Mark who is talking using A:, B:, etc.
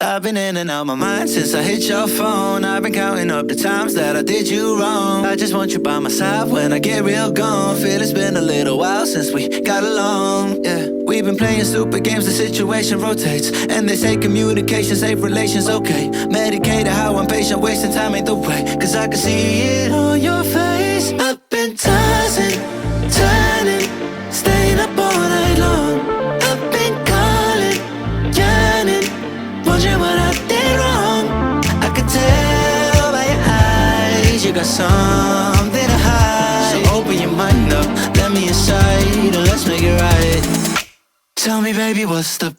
A: I've been in and out my mind since I hit your phone. I've been counting up the times that I did you wrong. I just want you by my side when I get real gone. Feel it's been a little while since we got along, yeah. We've been playing stupid games, the situation rotates. And they say communication, safe relations, okay. Medicated how I'm patient, wasting time ain't the way. Cause I can see it on your face. I've been tossing, turning, staying up all night long. I've been calling, yearning, wondering what I did wrong. I could tell by your eyes you got something to hide. So open your mind up, let me inside, and let's make it right. Tell me, baby, what's the